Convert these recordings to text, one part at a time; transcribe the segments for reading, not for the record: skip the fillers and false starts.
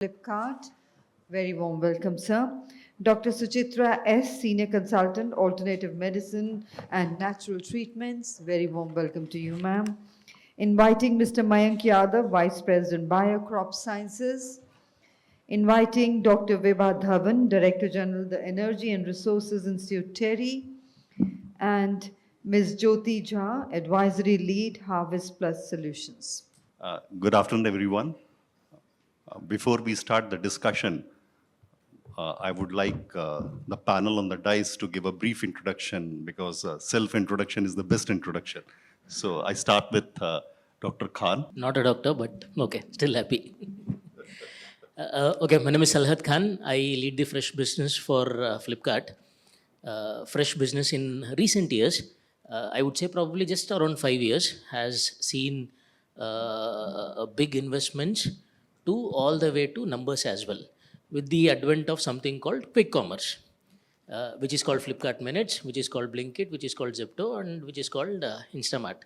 Flipkart. Very warm welcome, sir. Dr. Suchitra S., Senior Consultant, Alternative Medicine and Natural Treatments. Very warm welcome to you, ma'am. Inviting Mr. Mayank Yadav, Vice President, Biocrop Sciences. Inviting Dr. Vibha Dhawan, Director General, the Energy and Resources Institute, TERI. And Ms. Jyoti Jha, Advisory Lead, Harvest Plus Solutions. Good afternoon, everyone. Before we start the discussion, I would like the panel on the dais to give a brief introduction because self-introduction is the best introduction. So I start with Dr. Khan. Not a doctor, but okay, still happy. Okay, my name is Salhat Khan. I lead the fresh business for Flipkart. Fresh business in recent years, I would say probably just around 5 years, has seen a big investments to all the way to numbers as well, with the advent of something called quick commerce, which is called Flipkart Minutes, which is called Blinkit, which is called Zepto, and which is called Instamart.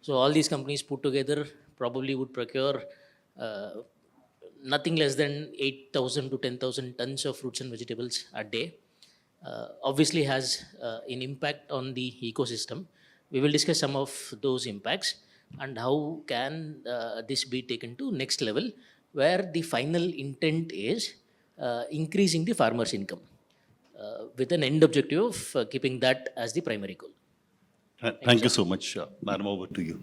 So all these companies put together probably would procure nothing less than 8,000 to 10,000 tons of fruits and vegetables a day. Obviously has an impact on the ecosystem. We will discuss some of those impacts and how can this be taken to next level, where the final intent is increasing the farmer's income with an end objective of keeping that as the primary goal. Thank you so much. Madam, over to you.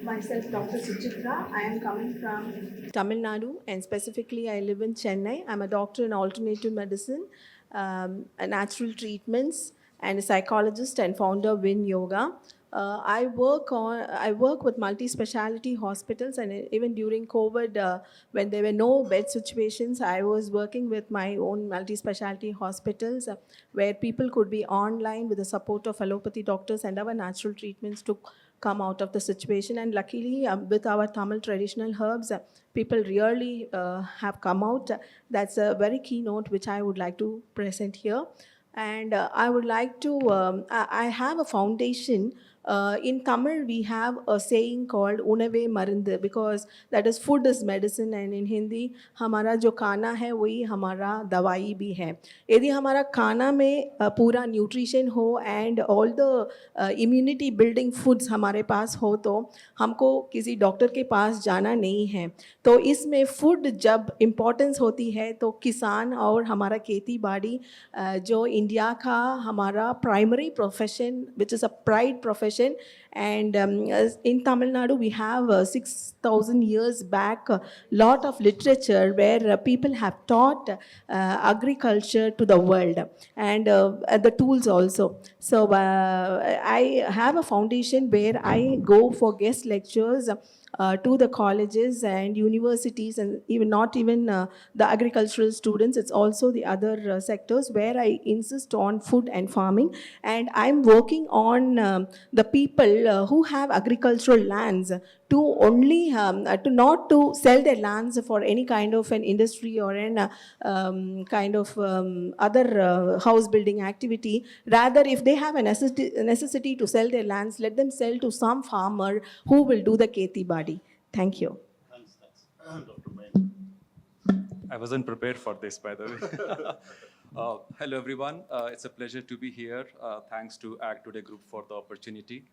Myself, Dr. Suchitra. I am coming from Tamil Nadu, and specifically I live in Chennai. I'm a doctor in alternative medicine, natural treatments, and a psychologist and founder of Win Yoga. I work with multi-speciality hospitals, and even during COVID, when there were no bed situations, I was working with my own multi-speciality hospitals where people could be online with the support of allopathy doctors and our natural treatments to come out of the situation. And luckily, with our Tamil traditional herbs, people really have come out. That's a very keynote which I would like to present here. And I would like to, I have a foundation. In Tamil, we have a saying called "Unave Marundu," because that is food is medicine, and in Hindi, हमारा जो खाना है वही हमारा दवाई भी है. यदि हमारा खाना में पूरा न्यूट्रिशन हो and all the immunity building foods हमारे पास हो तो हमको किसी डॉक्टर के पास जाना नहीं है. तो इसमें फूड जब इम्पोर्टेंस होती है तो किसान और हमारा खेती बाड़ी जो इंडिया का हमारा primary profession which is a pride profession. And in Tamil Nadu, we have 6,000 years back a lot of literature where people have taught agriculture to the world and the tools also. So I have a foundation where I go for guest lectures to the colleges and universities, and even not even the agricultural students. It's also the other sectors where I insist on food and farming. And I'm working on the people who have agricultural lands to only to not to sell their lands for any kind of an industry or an kind of other house building activity. Rather, if they have a necessity to sell their lands, let them sell to some farmer who will do the keti badi. Thank you. Thanks. Dr. Mayank. I wasn't prepared for this, by the way. Hello, everyone. It's a pleasure to be here. Thanks to Act Today Group for the opportunity.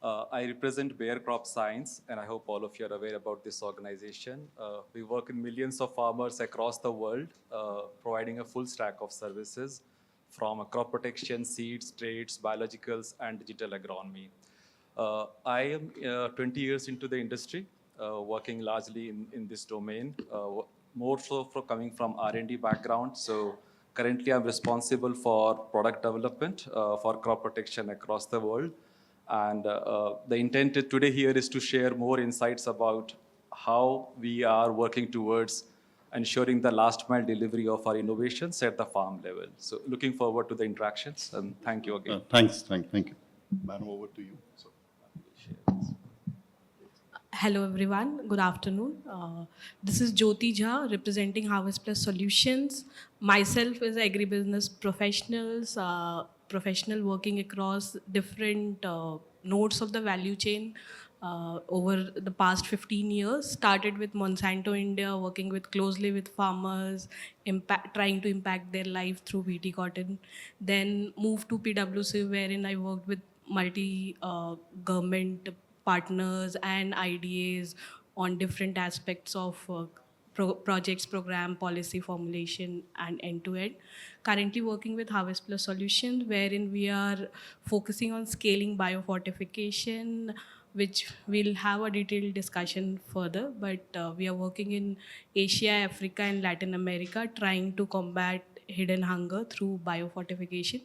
I represent Bayer Crop Science, and I hope all of you are aware about this organization. We work in millions of farmers across the world, providing a full stack of services from crop protection, seeds, traits, biologicals, and digital agronomy. I am 20 years into the industry, working largely in this domain, more so for coming from R&D background. So currently I'm responsible for product development for crop protection across the world. And the intent today here is to share more insights about how we are working towards ensuring the last mile delivery of our innovations at the farm level. So looking forward to the interactions, and thank you again. Thank you. Madam, over to you. So, Hello everyone, good afternoon. This is Jyoti Jha representing Harvest Plus Solutions. Myself is agribusiness professional working across different nodes of the value chain, over the past 15 years. Started with Monsanto India, working with closely with farmers, trying to impact their life through BT cotton. Then moved to PwC, wherein I worked with multi government partners and IDAs on different aspects of projects, program, policy formulation, and end-to-end. Currently working with Harvest Plus Solutions, wherein we are focusing on scaling biofortification, which we'll have a detailed discussion further. But we are working in Asia, Africa, and Latin America, trying to combat hidden hunger through biofortification.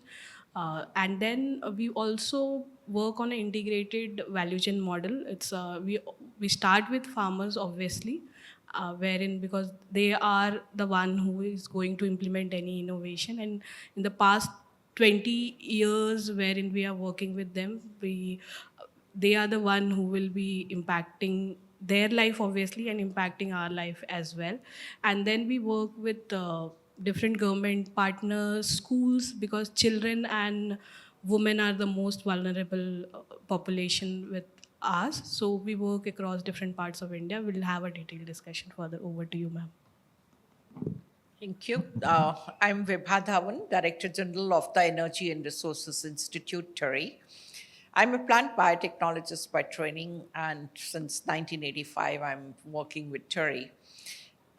And then we also work on an integrated value chain model. We start with farmers, obviously, wherein because they are the one who is going to implement any innovation. And in the past 20 years, wherein we are working with them, they are the one who will be impacting their life, obviously, and impacting our life as well. And then we work with different government partners, schools, because children and women are the most vulnerable population with us. So we work across different parts of India. We'll have a detailed discussion further. Over to you, ma'am. Thank you. I'm Vibha Dhawan, Director General of the Energy and Resources Institute, TERI. I'm a plant biotechnologist by training, and since 1985, I'm working with TERI.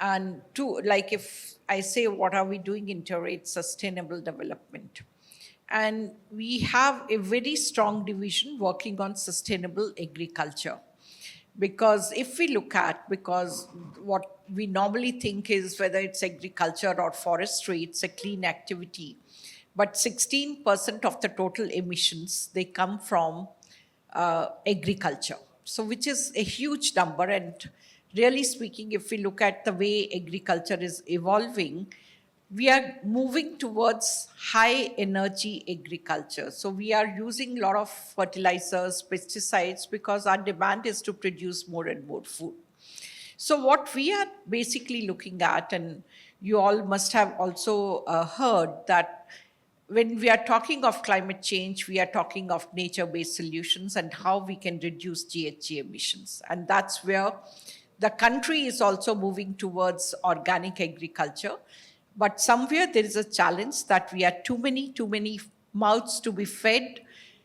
And if I say, what are we doing in TERI? It's sustainable development. And we have a very strong division working on sustainable agriculture. Because if we look at, because what we normally think is whether it's agriculture or forestry, it's a clean activity. But 16% of the total emissions, they come from agriculture. So which is a huge number. And really speaking, if we look at the way agriculture is evolving, we are moving towards high energy agriculture. So we are using a lot of fertilizers, pesticides, because our demand is to produce more and more food. So what we are basically looking at, and you all must have also heard that when we are talking of climate change, we are talking of nature-based solutions and how we can reduce GHG emissions. And that's where the country is also moving towards organic agriculture. But somewhere there is a challenge that we are too many mouths to be fed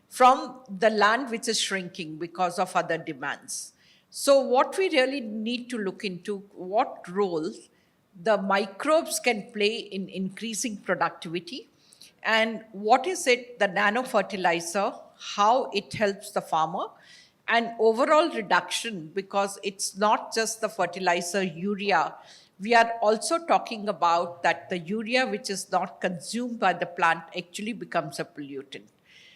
from the land which is shrinking because of other demands. So what we really need to look into, what role the microbes can play in increasing productivity, and what is it, the nano fertilizer, how it helps the farmer, and overall reduction, because it's not just the fertilizer urea. We are also talking about that the urea which is not consumed by the plant actually becomes a pollutant.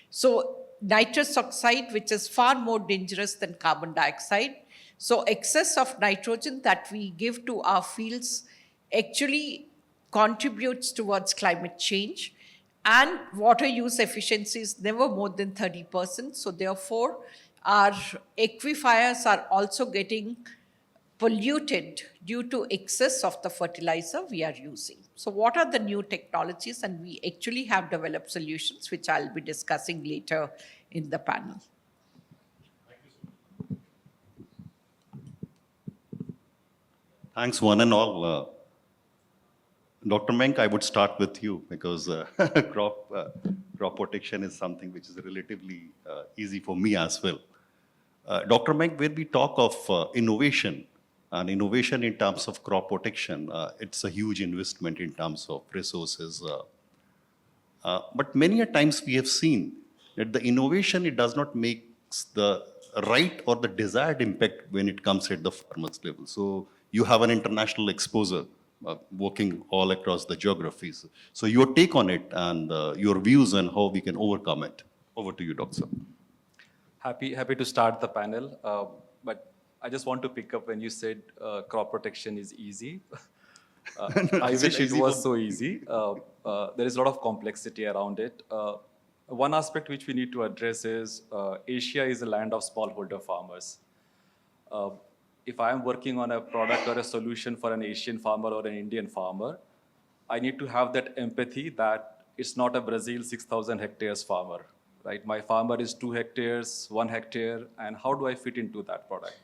So nitrous oxide, which is far more dangerous than carbon dioxide. So excess of nitrogen that we give to our fields actually contributes towards climate change. And water use efficiency is never more than 30%. So therefore, our aquifers are also getting polluted due to excess of the fertilizer we are using. So what are the new technologies? And we actually have developed solutions, which I'll be discussing later in the panel. Thanks, one and all. Dr. Menk, I would start with you because crop protection is something which is relatively easy for me as well. Dr. Menk, when we talk of innovation, and innovation in terms of crop protection, it's a huge investment in terms of resources. But many a times we have seen that the innovation, it does not make the right or the desired impact when it comes at the farmer's level. So you have an international exposure working all across the geographies. So your take on it and your views on how we can overcome it. Over to you, Doctor. Happy to start the panel, but I just want to pick up when you said crop protection is easy. I wish it was so easy. There is a lot of complexity around it. One aspect which we need to address is Asia is a land of smallholder farmers. If I am working on a product or a solution for an Asian farmer or an Indian farmer, I need to have that empathy that it's not a Brazil 6,000 hectares farmer. right? My farmer is 2 hectares, 1 hectare, and how do I fit into that product?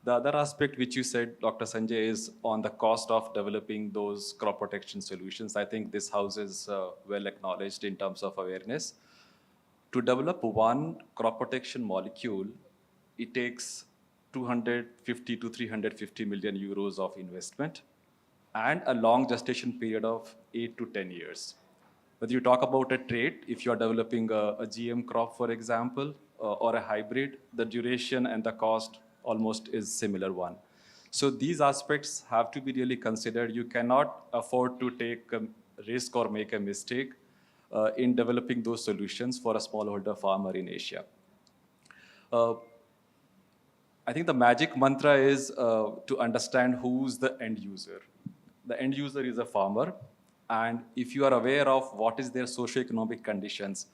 The other aspect which you said, Dr. Sanjay, is on the cost of developing those crop protection solutions. I think this house is well acknowledged in terms of awareness. To develop one crop protection molecule, it takes 250 to 350 million euros of investment and a long gestation period of 8 to 10 years. Whether you talk about a trait, if you are developing a GM crop, for example, or a hybrid, the duration and the cost almost is similar one. So these aspects have to be really considered. You cannot afford to take a risk or make a mistake in developing those solutions for a smallholder farmer in Asia. I think the magic mantra is to understand who's the end user. The end user is a farmer, and if you are aware of what is their socioeconomic conditions,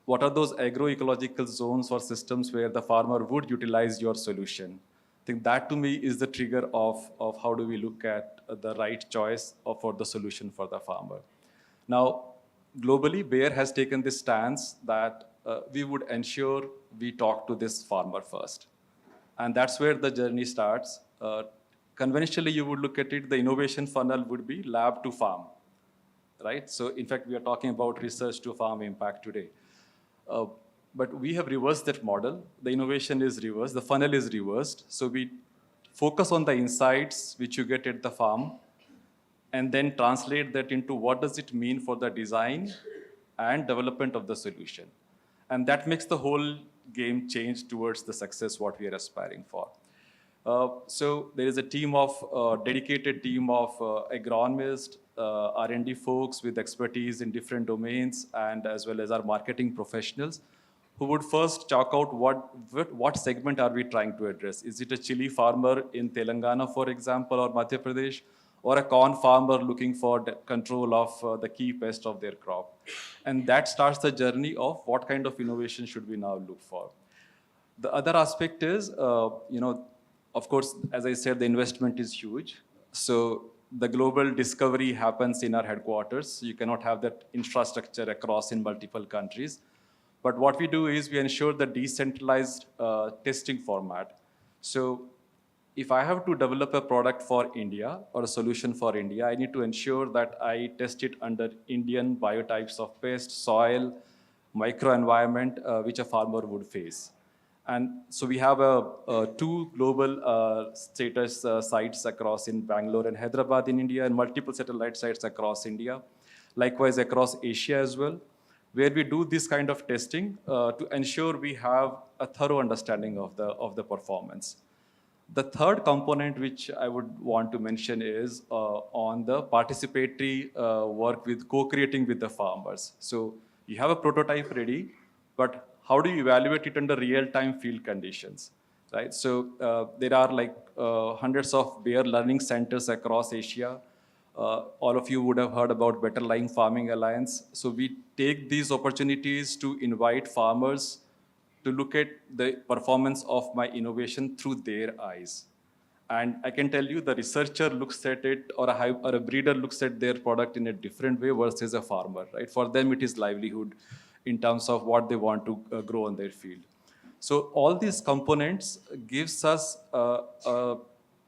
what are those agroecological zones or systems where the farmer would utilize your solution? I think that to me is the trigger of how do we look at the right choice for the solution for the farmer. Now, globally, Bayer has taken this stance that we would ensure we talk to this farmer first. And that's where the journey starts. Conventionally, you would look at it, the innovation funnel would be lab to farm, right? So in fact, we are talking about research to farm impact today. But we have reversed that model. The innovation is reversed, the funnel is reversed. So we focus on the insights which you get at the farm and then translate that into what does it mean for the design and development of the solution. And that makes the whole game change towards the success what we are aspiring for. So there is a team of, dedicated team of agronomists, R&D folks with expertise in different domains, and as well as our marketing professionals, who would first chalk out what segment are we trying to address. Is it a chili farmer in Telangana, for example, or Madhya Pradesh, or a corn farmer looking for the control of the key pest of their crop? And that starts the journey of what kind of innovation should we now look for. The other aspect is, of course, as I said, the investment is huge. So the global discovery happens in our headquarters. You cannot have that infrastructure across in multiple countries. But what we do is we ensure the decentralized testing format. So if I have to develop a product for India or a solution for India, I need to ensure that I test it under Indian biotypes of pest, soil, microenvironment, which a farmer would face. And so we have 2 global status sites across in Bangalore and Hyderabad in India, and multiple satellite sites across India, likewise across Asia as well, where we do this kind of testing to ensure we have a thorough understanding of the performance. The third component which I would want to mention is on the participatory work with co-creating with the farmers. So you have a prototype ready, but how do you evaluate it under real-time field conditions, right? So there are like hundreds of Bayer learning centers across Asia. All of you would have heard about Better Lying Farming Alliance. So we take these opportunities to invite farmers to look at the performance of my innovation through their eyes. And I can tell you the researcher looks at it, or a breeder looks at their product in a different way versus a farmer, right? For them, it is livelihood in terms of what they want to grow on their field. So all these components gives us a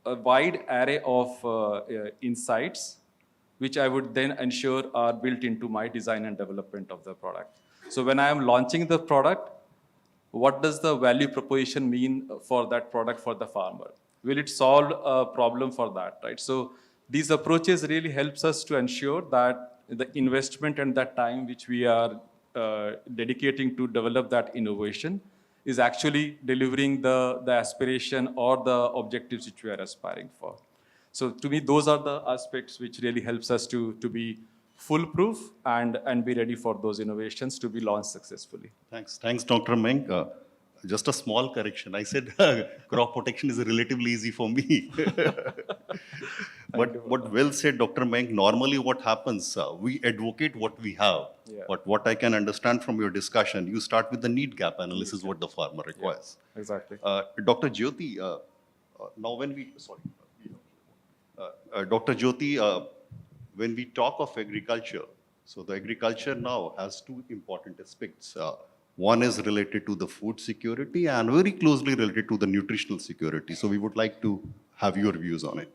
wide array of insights, which I would then ensure are built into my design and development of the product. So when I am launching the product, what does the value proposition mean for that product for the farmer? Will it solve a problem for that, right? So these approaches really helps us to ensure that the investment and that time which we are dedicating to develop that innovation is actually delivering the aspiration or the objectives which we are aspiring for. So to me, those are the aspects which really helps us to be foolproof and be ready for those innovations to be launched successfully. Thanks, Dr. Meng. Just a small correction. I said crop protection is relatively easy for me. But well said, Dr. Meng. Normally what happens, we advocate what we have. Yeah. But what I can understand from your discussion, you start with the need gap analysis, what the farmer requires. Yeah, exactly. Dr. Jyoti, now when we, sorry. Dr. Jyoti, when we talk of agriculture, so the agriculture now has 2 important aspects. One is related to the food security and very closely related to the nutritional security. So we would like to have your views on it.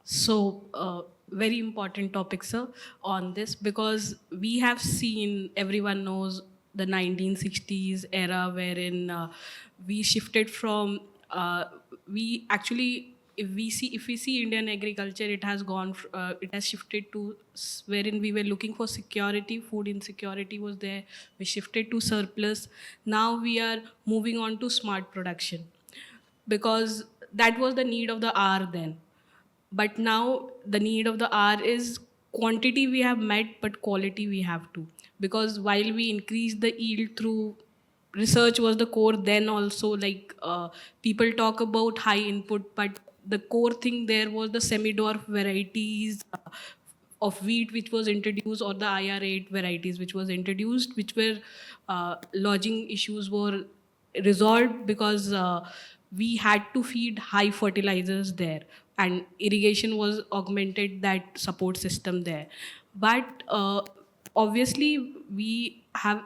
So, very important topic, sir, on this, because we have seen, everyone knows the 1960s era wherein we shifted from, we actually, if we see Indian agriculture, it has it has shifted to wherein we were looking for security, food insecurity was there. We shifted to surplus. Now we are moving on to smart production, because that was the need of the hour then. But now the need of the hour is quantity we have met, but quality we have to. Because while we increase the yield through research was the core, then also like people talk about high input, but the core thing there was the semi-dwarf varieties of wheat which was introduced, or the IR8 varieties which was introduced, which were lodging issues were resolved because we had to feed high fertilizers there, and irrigation was augmented that support system there. But obviously we have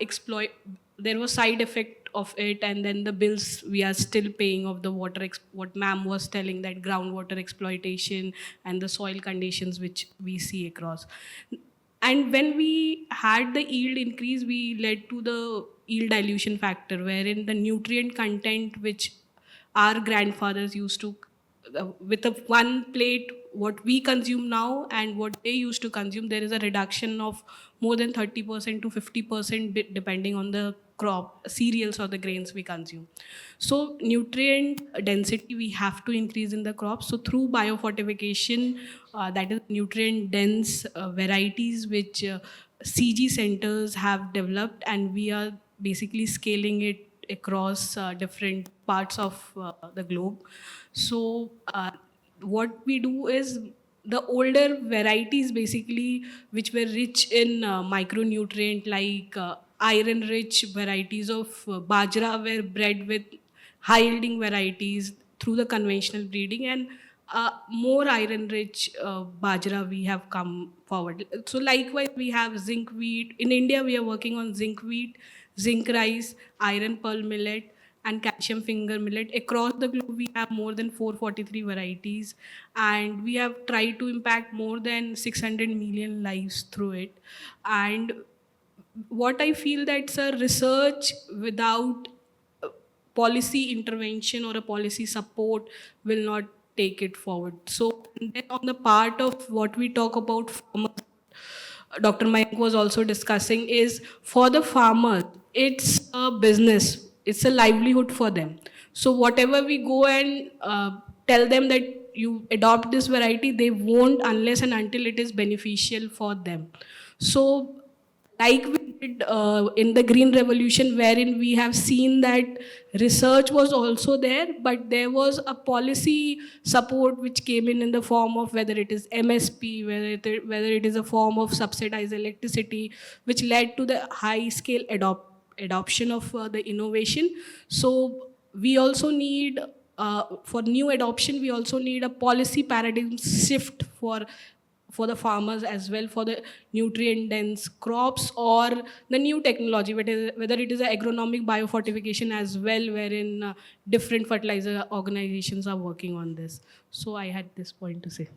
there was side effect of it, and then the bills we are still paying of the what ma'am was telling, that groundwater exploitation and the soil conditions which we see across. And when we had the yield increase, we led to the yield dilution factor, wherein the nutrient content which our grandfathers used to, with a one plate, what we consume now and what they used to consume, there is a reduction of more than 30% to 50% depending on the crop, cereals or the grains we consume. So nutrient density we have to increase in the crops. So through biofortification, that is nutrient dense varieties which CG centers have developed, and we are basically scaling it across different parts of the globe. So what we do is, the older varieties basically which were rich in micronutrient, like iron rich varieties of bajra were bred with high yielding varieties through the conventional breeding, and more iron rich bajra we have come forward. So likewise we have zinc wheat. In India we are working on zinc wheat, zinc rice, iron pearl millet, and calcium finger millet. Across the globe, we have more than 443 varieties, and we have tried to impact more than 600 million lives through it. And what I feel, that's a research without policy intervention or a policy support will not take it forward. So then on the part of what we talk about farmers, Dr. Mayank was also discussing, is for the farmers, it's a business, it's a livelihood for them. So whatever we go and tell them that you adopt this variety, they won't unless and until it is beneficial for them. So like we did in the Green Revolution, wherein we have seen that research was also there, but there was a policy support which came in the form of whether it is MSP, whether it is a form of subsidized electricity, which led to the high scale adoption of the innovation. So we also need, for new adoption, we also need a policy paradigm shift for the farmers as well, for the nutrient dense crops, or the new technology, whether it is agronomic biofortification as well, wherein different fertilizer organizations are working on this. So I had this point to say.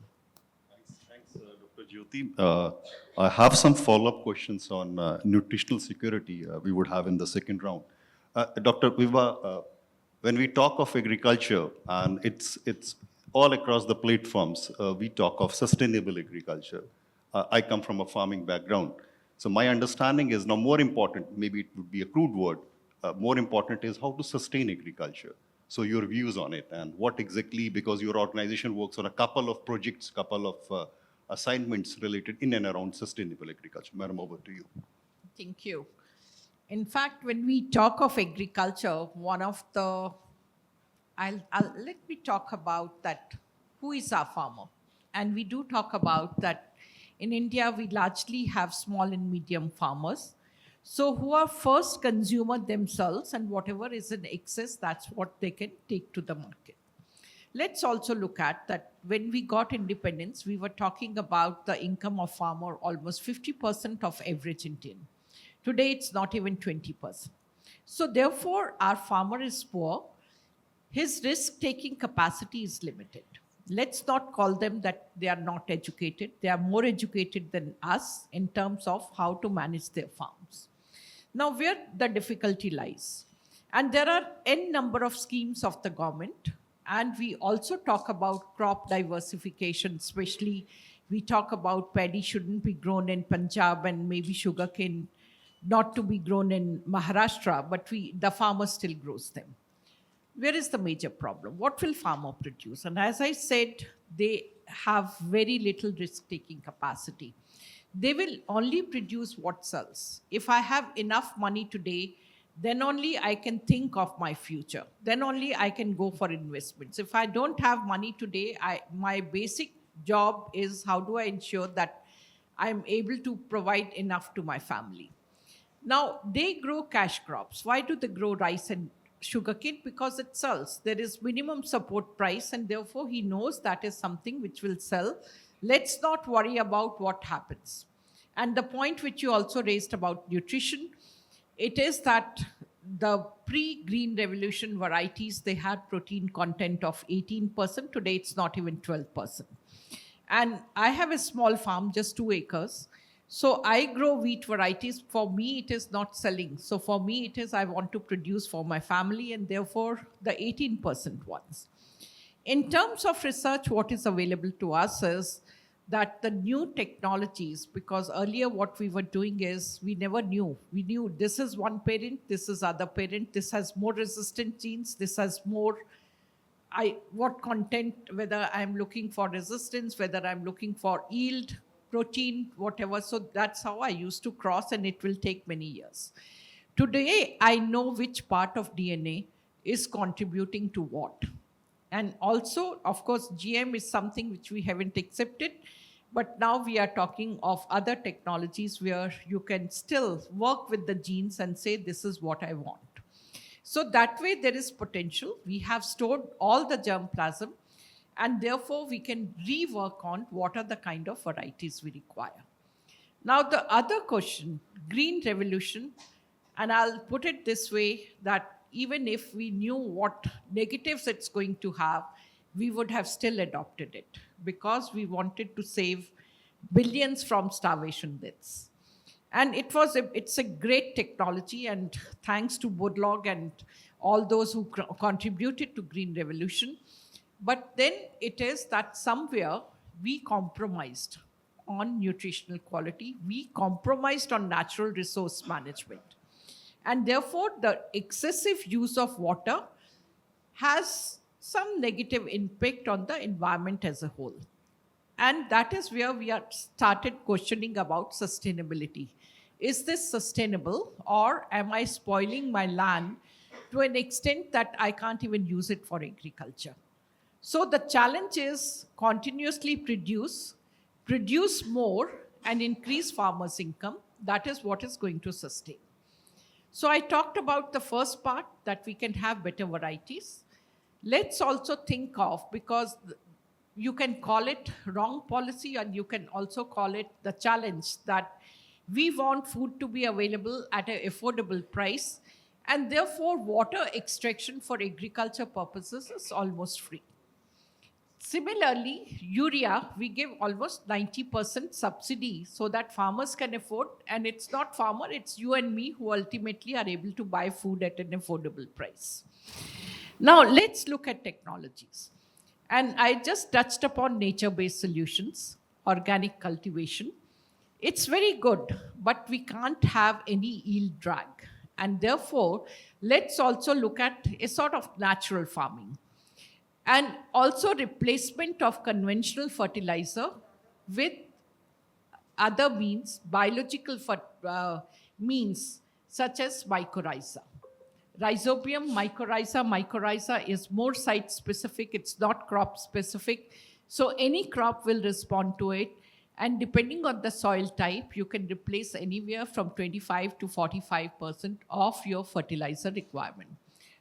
Thanks, Dr. Jyoti. I have some follow-up questions on nutritional security we would have in the second round. Dr. Viva, when we talk of agriculture, and it's all across the platforms, we talk of sustainable agriculture. I come from a farming background. So my understanding is now more important, maybe it would be a crude word, more important is how to sustain agriculture. So your views on it, and what exactly, because your organization works on a couple of projects, couple of assignments related in and around sustainable agriculture. Madam, over to you. Thank you. In fact, when we talk of agriculture, one of the let me talk about that, who is our farmer? And we do talk about that in India, we largely have small and medium farmers. So who are first consumer themselves, and whatever is in excess, that's what they can take to the market. Let's also look at that when we got independence, we were talking about the income of farmer, almost 50% of average Indian. Today, it's not even 20%. So therefore, our farmer is poor. His risk-taking capacity is limited. Let's not call them that they are not educated. They are more educated than us in terms of how to manage their farms. Now, where the difficulty lies, and there are n number of schemes of the government, and we also talk about crop diversification, especially we talk about paddy shouldn't be grown in Punjab and maybe sugarcane not to be grown in Maharashtra, but the farmer still grows them. Where is the major problem? What will farmer produce? And as I said, they have very little risk-taking capacity. They will only produce what sells. If I have enough money today, then only I can think of my future. Then only I can go for investments. If I don't have money today, my basic job is how do I ensure that I'm able to provide enough to my family. Now, they grow cash crops. Why do they grow rice and sugarcane? Because it sells. There is minimum support price, and therefore he knows that is something which will sell. Let's not worry about what happens. And the point which you also raised about nutrition, it is that the pre-Green Revolution varieties, they had protein content of 18%. Today, it's not even 12%. And I have a small farm, just 2 acres. So I grow wheat varieties. For me, it is not selling. So for me, it is I want to produce for my family, and therefore the 18% ones. In terms of research, what is available to us is that the new technologies, because earlier what we were doing is we never knew. We knew this is one parent, this is other parent, this has more resistant genes, this has more, what content, whether I'm looking for resistance, whether I'm looking for yield, protein, whatever. So that's how I used to cross, and it will take many years. Today, I know which part of DNA is contributing to what. And also, of course, GM is something which we haven't accepted, but now we are talking of other technologies where you can still work with the genes and say, this is what I want. So that way there is potential. We have stored all the germplasm, and therefore we can rework on what are the kind of varieties we require. Now the other question, Green Revolution, and I'll put it this way, that even if we knew what negatives it's going to have, we would have still adopted it because we wanted to save billions from starvation deaths. And it's a great technology, and thanks to Woodlog and all those who contributed to Green Revolution. But then it is that somewhere we compromised on nutritional quality, we compromised on natural resource management. And therefore, the excessive use of water has some negative impact on the environment as a whole. And that is where we are started questioning about sustainability. Is this sustainable, or am I spoiling my land to an extent that I can't even use it for agriculture? So the challenge is continuously produce more and increase farmers' income. That is what is going to sustain. So I talked about the first part, that we can have better varieties. Let's also think of, because you can call it wrong policy, and you can also call it the challenge, that we want food to be available at an affordable price, and therefore water extraction for agriculture purposes is almost free. Similarly, urea, we give almost 90% subsidy so that farmers can afford, and it's not farmer, it's you and me who ultimately are able to buy food at an affordable price. Now, let's look at technologies. And I just touched upon nature-based solutions, organic cultivation. It's very good, but we can't have any yield drag. And therefore, let's also look at a sort of natural farming. And also replacement of conventional fertilizer with other means, biological means, such as mycorrhiza. Rhizobium, mycorrhiza is more site-specific, it's not crop-specific. So any crop will respond to it. And depending on the soil type, you can replace anywhere from 25 to 45% of your fertilizer requirement.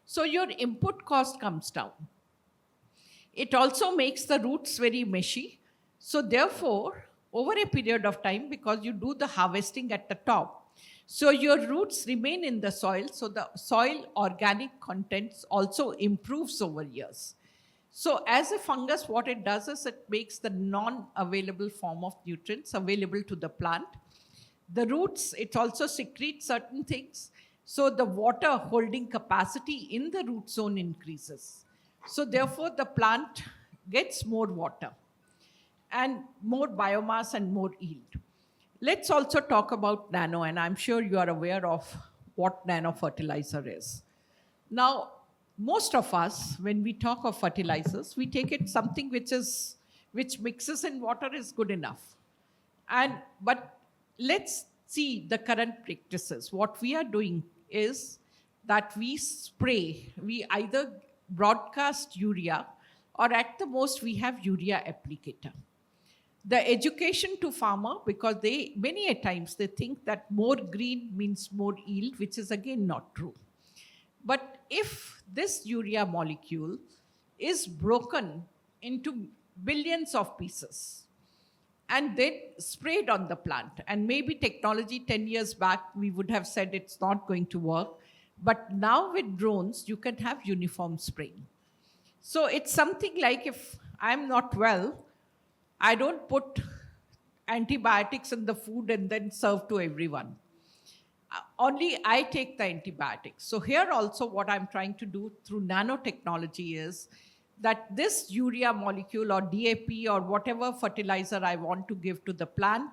So your input cost comes down. It also makes the roots very meshy. So therefore, over a period of time, because you do the harvesting at the top, So your roots remain in the soil, so the soil organic contents also improves over years. So as a fungus, what it does is it makes the non-available form of nutrients available to the plant. The roots, it also secretes certain things. So the water holding capacity in the root zone increases. So therefore the plant gets more water and more biomass and more yield. Let's also talk about nano, and I'm sure you are aware of what nano fertilizer is. Now, most of us, when we talk of fertilizers, we take it something which mixes in water is good enough. But let's see the current practices. What we are doing is that we spray, we either broadcast urea, or at the most we have urea applicator. The education to farmer, because they many a times they think that more green means more yield, which is again not true. But if this urea molecule is broken into billions of pieces and then sprayed on the plant, and maybe technology 10 years back we would have said it's not going to work, but now with drones you can have uniform spraying. So it's something like, if I'm not well, I don't put antibiotics in the food and then serve to everyone. Only I take the antibiotics. So here also what I'm trying to do through nanotechnology is that this urea molecule or DAP or whatever fertilizer I want to give to the plant,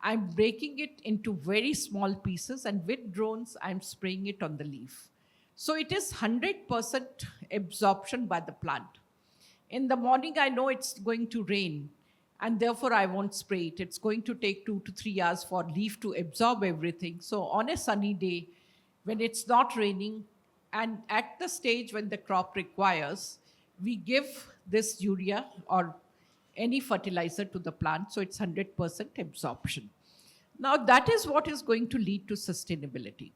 I'm breaking it into very small pieces, and with drones, I'm spraying it on the leaf. So it is 100% absorption by the plant. In the morning, I know it's going to rain, and therefore I won't spray it. It's going to take 2 to 3 hours for leaf to absorb everything. So on a sunny day, when it's not raining, and at the stage when the crop requires, we give this urea or any fertilizer to the plant, so it's 100% absorption. Now that is what is going to lead to sustainability.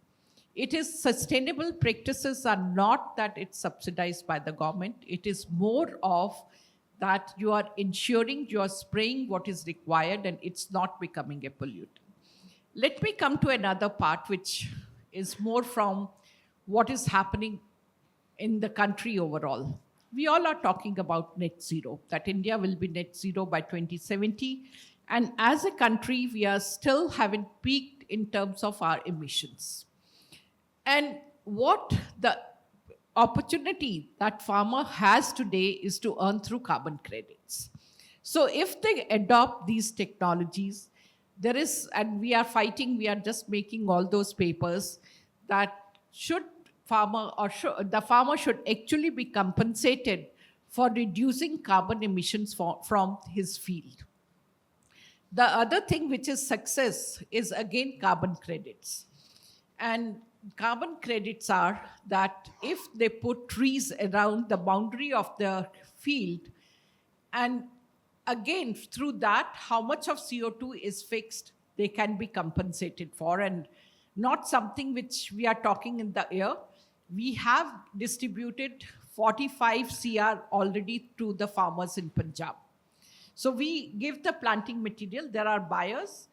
It is sustainable practices are not that it's subsidized by the government. It is more of that you are ensuring you are spraying what is required and it's not becoming a pollutant. Let me come to another part which is more from what is happening in the country overall. We all are talking about net zero, that India will be net zero by 2070. And as a country, we are still haven't peaked in terms of our emissions. And what the opportunity that farmer has today is to earn through carbon credits. So if they adopt these technologies, there is, and we are fighting, we are just making all those papers that should farmer or the farmer should actually be compensated for reducing carbon emissions from his field. The other thing which is success is again carbon credits. And carbon credits are that if they put trees around the boundary of the field, and again through that how much of CO2 is fixed, they can be compensated for, and not something which we are talking in the air. We have distributed 45 CR already to the farmers in Punjab. So we give the planting material, there are buyers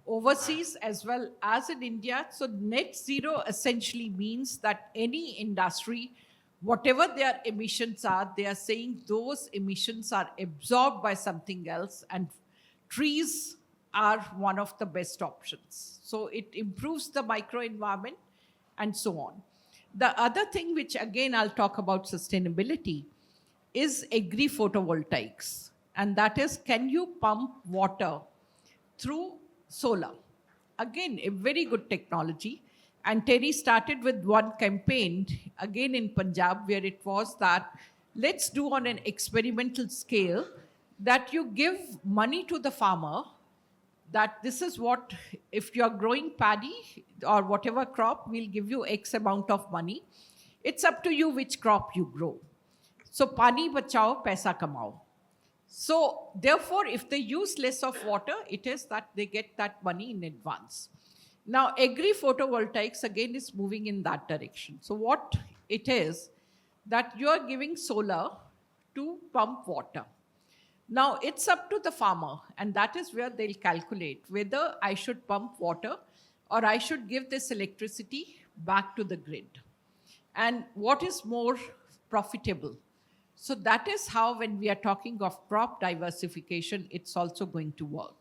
overseas as well as in India. So net zero essentially means that any industry, whatever their emissions are, they are saying those emissions are absorbed by something else, and trees are one of the best options. So it improves the microenvironment and so on. The other thing which again I'll talk about sustainability is agri-photovoltaics. And that is, can you pump water through solar? Again, a very good technology. And Terry started with one campaign, again in Punjab, where it was that let's do on an experimental scale that you give money to the farmer, that this is what, if you're growing paddy or whatever crop, we'll give you X amount of money. It's up to you which crop you grow. So pani bachao, paisa kamao. So therefore, if they use less of water, it is that they get that money in advance. Now, agri-photovoltaics again is moving in that direction. So what it is, that you are giving solar to pump water. Now, it's up to the farmer, and that is where they'll calculate whether I should pump water or I should give this electricity back to the grid. And what is more profitable? So that is how, when we are talking of crop diversification, it's also going to work.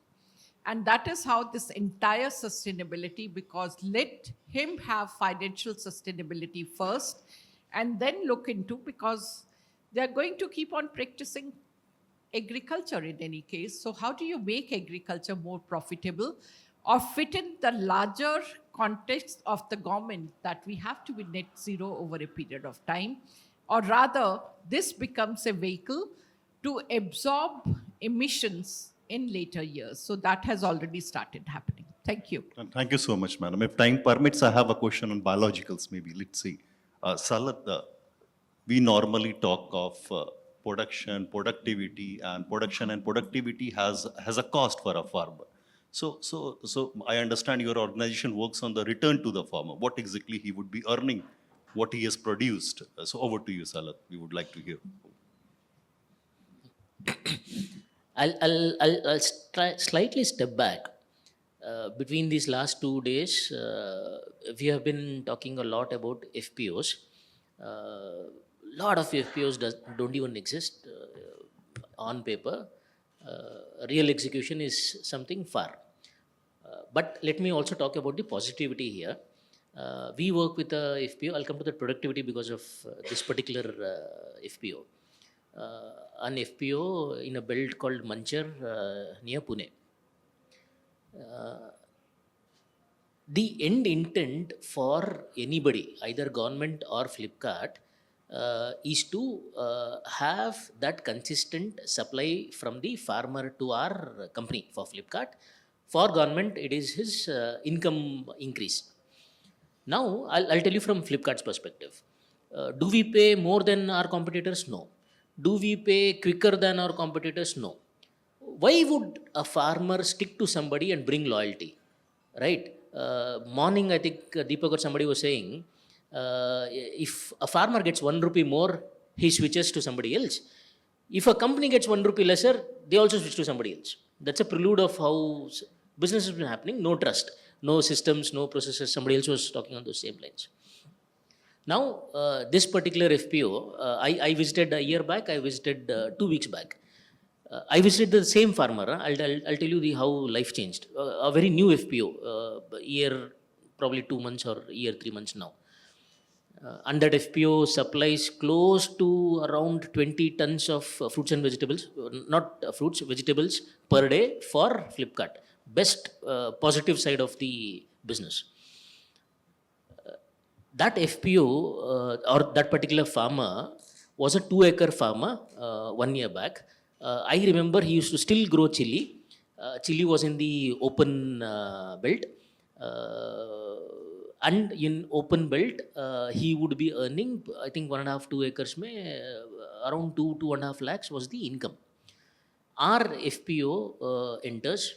And that is how this entire sustainability, because let him have financial sustainability first and then look into, because they're going to keep on practicing agriculture in any case. So how do you make agriculture more profitable or fit in the larger context of the government that we have to be net zero over a period of time? Or rather, this becomes a vehicle to absorb emissions in later years. So that has already started happening. Thank you. And thank you so much, madam. If time permits, I have a question on biologicals, maybe. Let's see. Salat, we normally talk of production, productivity, and productivity has a cost for a farmer. So I understand your organization works on the return to the farmer. What exactly he would be earning, what he has produced. So over to you, Salat. We would like to hear. I'll slightly step back. Between these last 2 days, we have been talking a lot about FPOs. Lot of FPOs don't even exist on paper. Real execution is something far. But let me also talk about the positivity here. We work with a FPO. I'll come to the productivity because of this particular FPO. An FPO in a belt called Manchar near Pune. The end intent for anybody, either government or Flipkart, is to have that consistent supply from the farmer to our company. For Flipkart, for government, it is his income increase. Now, I'll tell you from Flipkart's perspective. Do we pay more than our competitors? No. Do we pay quicker than our competitors? No. Why would a farmer stick to somebody and bring loyalty? Right? Morning, I think Deepak or somebody was saying, if a farmer gets 1 rupee more, he switches to somebody else. If a company gets 1 rupee lesser, they also switch to somebody else. That's a prelude of how business has been happening. No trust, no systems, no processes. Somebody else was talking on those same lines. Now, this particular FPO, I visited a year back, I visited 2 weeks back. I visited the same farmer. I'll tell you how life changed. A very new FPO, year probably 2 months or year 3 months now. And that FPO supplies close to around 20 tons of fruits and vegetables, not fruits, vegetables per day for Flipkart. Best positive side of the business. That FPO or that particular farmer was a 2-acre farmer 1 year back. I remember he used to still grow chili. Chili was in the open belt. And in open belt, he would be earning, I think 1.5-2 acres, around 2.5 lakhs was the income. Our FPO enters.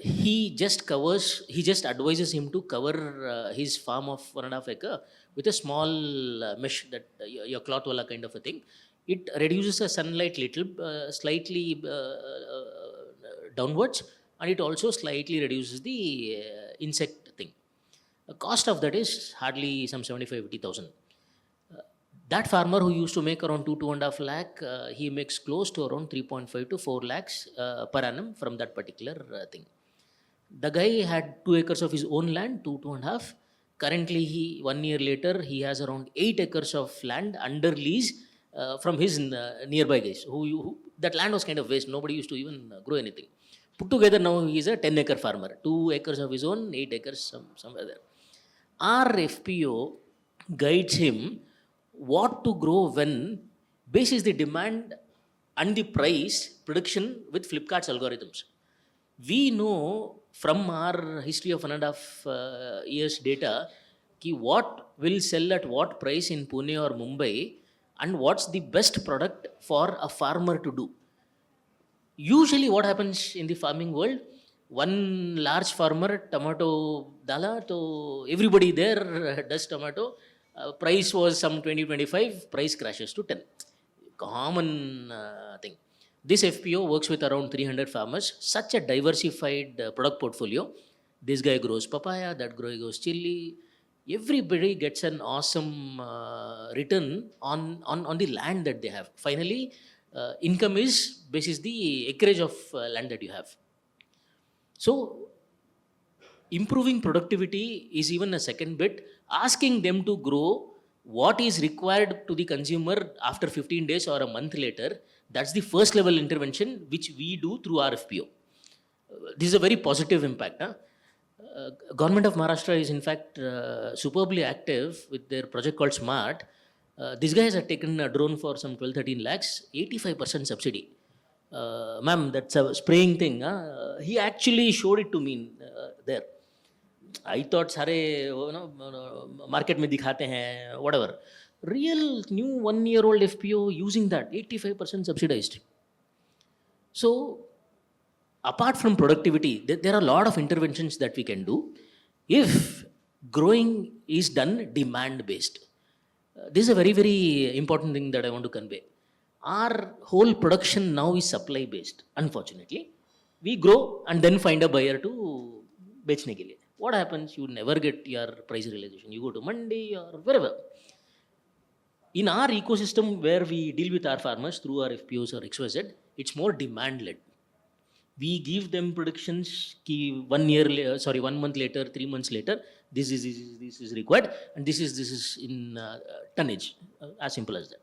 He just advises him to cover his farm of 1.5 acre with a small mesh, that your cloth wala kind of a thing. It reduces the sunlight slightly downwards, and it also slightly reduces the insect thing. The cost of that is hardly some 75,000-80,000. That farmer who used to make around 2.5 lakh, he makes close to around 3.5 to 4 lakhs per annum from that particular thing. The guy had 2 acres of his own land, 2.5. Currently, 1 year later, he has around 8 acres of land under lease from his nearby guys. That land was kind of waste. Nobody used to even grow anything. Put together now, he is a 10-acre farmer. 2 acres of his own, 8 acres somewhere there. Our FPO guides him what to grow when, basis the demand and the price prediction with Flipkart's algorithms. We know from our history of 1.5 years data what will sell at what price in Pune or Mumbai and what's the best product for a farmer to do. Usually what happens in the farming world, one large farmer, tomato dala, so everybody there does tomato. Price was some 20-25, price crashes to 10. Common thing. This FPO works with around 300 farmers, such a diversified product portfolio. This guy grows papaya, that guy grows chili. Everybody gets an awesome return on the land that they have. Finally, income is basis the acreage of land that you have. So, improving productivity is even a second bit. Asking them to grow what is required to the consumer after 15 days or a month later, that's the first level intervention which we do through our FPO. This is a very positive impact. Government of Maharashtra is in fact superbly active with their project called Smart. These guys have taken a drone for some 12-13 lakhs, 85% subsidy. Ma'am, that's a spraying thing. He actually showed it to me there. I thought सारे market में दिखाते हैं, whatever. Real new 1-year-old FPO using that, 85% subsidized. So, apart from productivity, there are a lot of interventions that we can do if growing is done demand based. This is a very, very important thing that I want to convey. Our whole production now is supply based, unfortunately. We grow and then find a buyer to बेचने के लिए. What happens? You never get your price realization. You go to Mandi or wherever. In our ecosystem where we deal with our farmers through our FPOs or XYZ, it's more demand led. We give them predictions ki 1 month later, 3 months later, this is required, and this is in tonnage, as simple as that.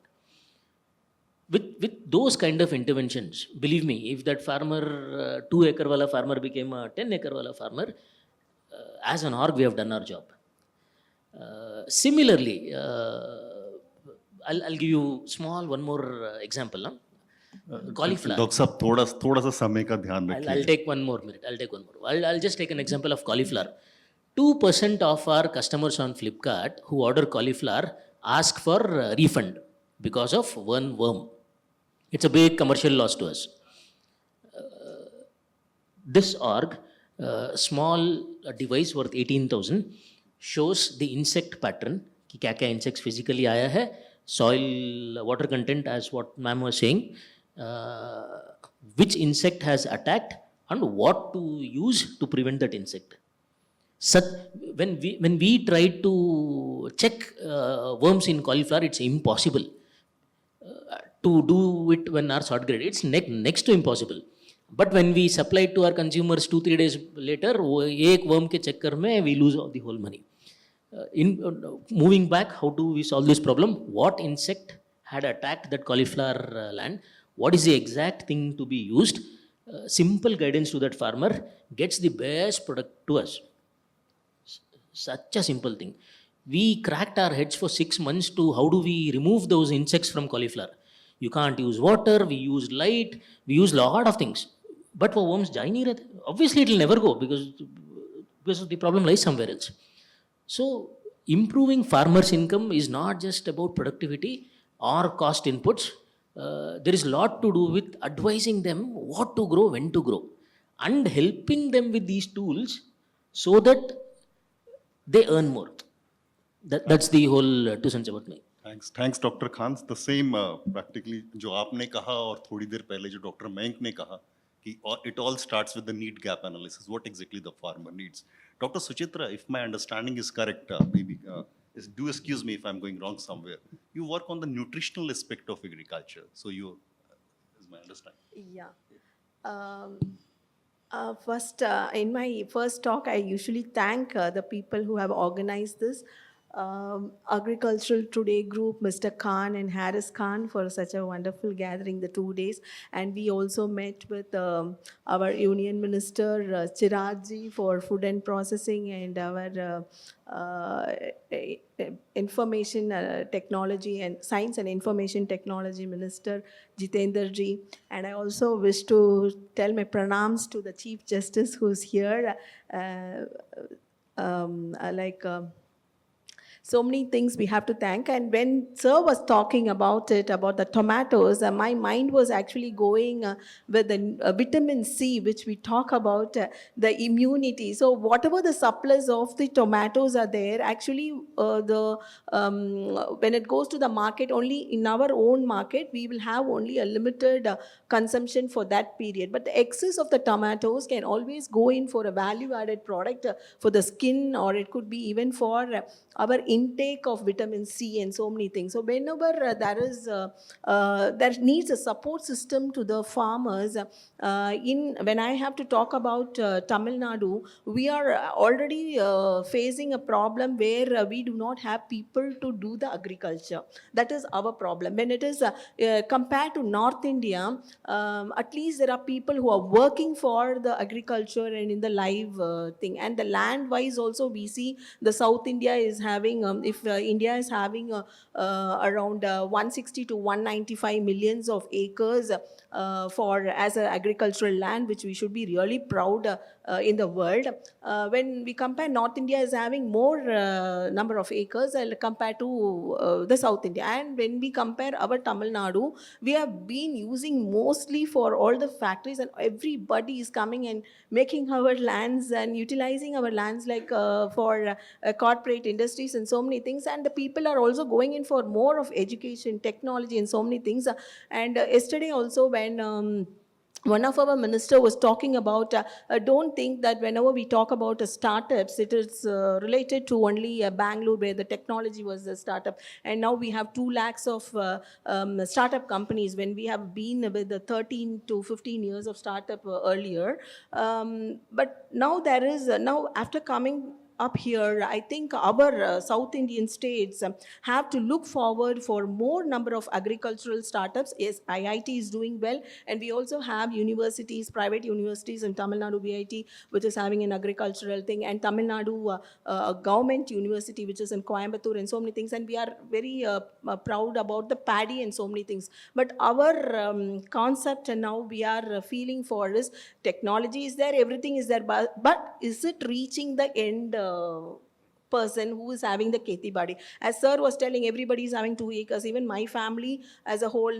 With those kind of interventions, believe me, if that farmer, 2-acre wala farmer became a 10-acre wala farmer, as an org, we have done our job. Similarly, I'll give you one more example. Cauliflower. Doctor साहब थोड़ा सा समय का ध्यान रखिए. I'll take one more minute. I'll just take an example of cauliflower. 2% of our customers on Flipkart who order cauliflower ask for refund because of one worm. It's a big commercial loss to us. This org, small device worth 18,000, shows the insect pattern कि क्या insects physically आया है, soil water content as what ma'am was saying, which insect has attacked and what to use to prevent that insect. When we try to check worms in cauliflower, it's impossible. To do it when our sort grade, it's next to impossible. But when we supply it to our consumers 2-3 days later, एक worm के चक्कर में we lose all the whole money. Moving back, how do we solve this problem? What insect had attacked that cauliflower land? What is the exact thing to be used? Simple guidance to that farmer gets the best product to us. Such a simple thing. We cracked our heads for 6 months to how do we remove those insects from cauliflower. You can't use water, we use light, we use lot of things. But for worms, जा ही नहीं रहते. Obviously, it will never go because the problem lies somewhere else. So, improving farmers' income is not just about productivity or cost inputs. There is a lot to do with advising them what to grow, when to grow, and helping them with these tools so that they earn more. That's the whole 2 cents about me. Thanks, Dr. Khan. The same practically जो आपने कहा और थोड़ी देर पहले जो Dr. Mayank ने कहा कि it all starts with the need gap analysis. What exactly the farmer needs. Dr. Suchitra, if my understanding is correct, do excuse me if I'm going wrong somewhere. You work on the nutritional aspect of agriculture. So is my understanding. Yeah. First, in my first talk, I usually thank the people who have organized this. Agricultural Today group, Mr. Khan and Harris Khan, for such a wonderful gathering, the 2 days. And we also met with our Union Minister, Chiragji, for food and processing, and our information technology and science and information technology minister, Jitendra ji. And I also wish to tell my pranams to the Chief Justice who's here. So many things we have to thank. And when Sir was talking about it, about the tomatoes, my mind was actually going with the vitamin C, which we talk about, the immunity. So whatever the surplus of the tomatoes are there, actually when it goes to the market, only in our own market, we will have only a limited consumption for that period. But the excess of the tomatoes can always go in for a value-added product for the skin, or it could be even for our intake of vitamin C and so many things. So whenever there needs a support system to the farmers, when I have to talk about Tamil Nadu, we are already facing a problem where we do not have people to do the agriculture. That is our problem. When it is compared to North India, at least there are people who are working for the agriculture and in the live thing. And the land wise also, we see the South India is having, if India is having around 160 to 195 millions of acres for as an agricultural land, which we should be really proud in the world. When we compare, North India is having more number of acres compared to the South India. And when we compare our Tamil Nadu, we have been using mostly for all the factories, and everybody is coming and making our lands and utilizing our lands like for corporate industries and so many things. And the people are also going in for more of education, technology and so many things. And yesterday also when one of our minister was talking about, don't think that whenever we talk about startups, it is related to only Bangalore, where the technology was a startup. And now we have 2 lakhs of startup companies, when we have been with the 13 to 15 years of startup earlier. But now there is, now after coming up here, I think our South Indian states have to look forward for more number of agricultural startups. Yes, IIT is doing well, and we also have universities, private universities in Tamil Nadu, VIT, which is having an agricultural thing, and Tamil Nadu government university, which is in Coimbatore, and so many things. And we are very proud about the paddy and so many things. But our concept, and now we are feeling for is, technology is there, everything is there, but is it reaching the end person who is having the Keti Badi? As sir was telling, everybody is having 2 acres. Even my family as a whole